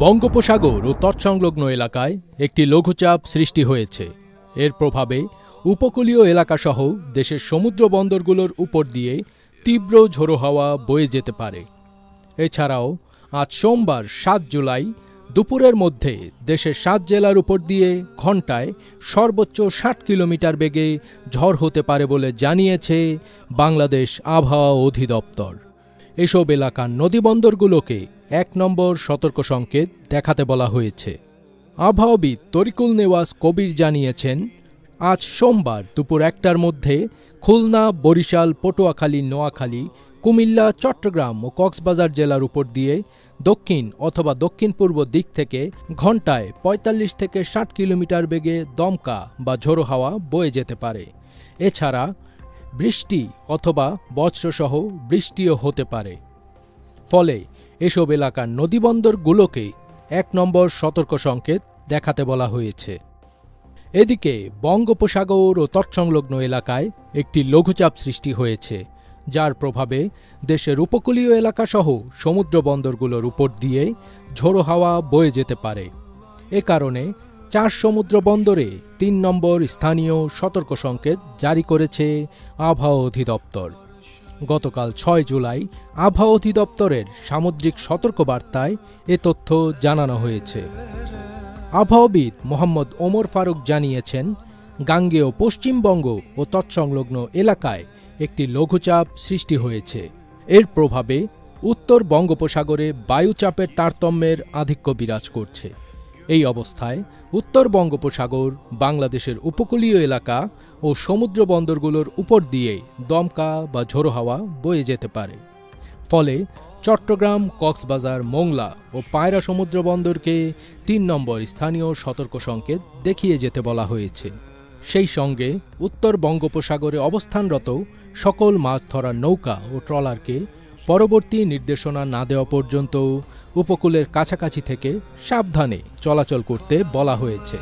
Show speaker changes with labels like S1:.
S1: বঙ্গোপসাগর ও তৎসংলগ্ন এলাকায় একটি লঘুচাপ সৃষ্টি হয়েছে। এর প্রভাবে উপকূলীয় এলাকাসহ দেশের সমুদ্র বন্দরগুলোর উপর দিয়ে তীব্র ঝোড়ো হাওয়া বয়ে যেতে পারে। এছাড়াও আজ সোমবার ৭ জুলাই দুপুরের মধ্যে দেশের ৭ জেলার উপর দিয়ে ঘণ্টায় সর্বোচ্চ ৬০ কিলোমিটার বেগে ঝড় হতে পারে বলে জানিয়েছে বাংলাদেশ আবহাওয়া অধিদপ্তর। এসব এলাকার নদীবন্দরগুলোকে ১ নম্বর সতর্ক সংকেত দেখাতে বলা হয়েছে। আবহাওয়াবিদ তরিকুল নেওয়াজ কবির জানিয়েছেন, আজ সোমবার দুপুর ১টার মধ্যে খুলনা, বরিশাল, পটুয়াখালী, নোয়াখালী, কুমিল্লা, চট্টগ্রাম ও কক্সবাজার জেলার উপর দিয়ে দক্ষিণ অথবা দক্ষিণ পূর্ব দিক থেকে ঘণ্টায় ৪৫ থেকে ৬০ কিলোমিটার বেগে দমকা বা ঝোড়ো হাওয়া বয়ে যেতে পারে। এছাড়া বৃষ্টি অথবা বজ্রসহ বৃষ্টিও হতে পারে। ফলে এসব এলাকার নদীবন্দরগুলোকে ১ নম্বর সতর্ক সংকেত দেখাতে বলা হয়েছে। এদিকে বঙ্গোপসাগর ও তৎসংলগ্ন এলাকায় একটি লঘুচাপ সৃষ্টি হয়েছে, যার প্রভাবে দেশের উপকূলীয় এলাকাসহ সমুদ্র বন্দরগুলোর উপর দিয়ে ঝোড়ো হাওয়া বয়ে যেতে পারে। এ কারণে ৪ সমুদ্র বন্দরে ৩ নম্বর স্থানীয় সতর্ক সংকেত জারি করেছে আবহাওয়া অধিদপ্তর। গতকাল ৬ জুলাই আবহাওয়া অধিদপ্তরের সামুদ্রিক সতর্কবার্তায় এ তথ্য জানানো হয়েছে। আবহাওয়াবিদ মোহাম্মদ ওমর ফারুক জানিয়েছেন, গাঙ্গেয় পশ্চিমবঙ্গ ও তৎসংলগ্ন এলাকায় একটি লঘুচাপ সৃষ্টি হয়েছে। এর প্রভাবে উত্তর বঙ্গোপসাগরে বায়ুচাপের তারতম্যের আধিক্য বিরাজ করছে। এই অবস্থায় উত্তর বঙ্গোপসাগর, বাংলাদেশের উপকূলীয় এলাকা ও সমুদ্র বন্দরগুলোর উপর দিয়ে দমকা বা ঝোড়ো হাওয়া বয়ে যেতে পারে। ফলে চট্টগ্রাম, কক্সবাজার, মোংলা ও পায়রা সমুদ্র বন্দরকে ৩ নম্বর স্থানীয় সতর্ক সংকেত দেখিয়ে যেতে বলা হয়েছে। সেই সঙ্গে উত্তর বঙ্গোপসাগরে অবস্থানরত সকল মাছ ধরার নৌকা ও ট্রলারকে পরবর্তী নির্দেশনা না দেওয়া পর্যন্ত উপকূলের কাছাকাছি থেকে সাবধানে চলাচল করতে বলা হয়েছে।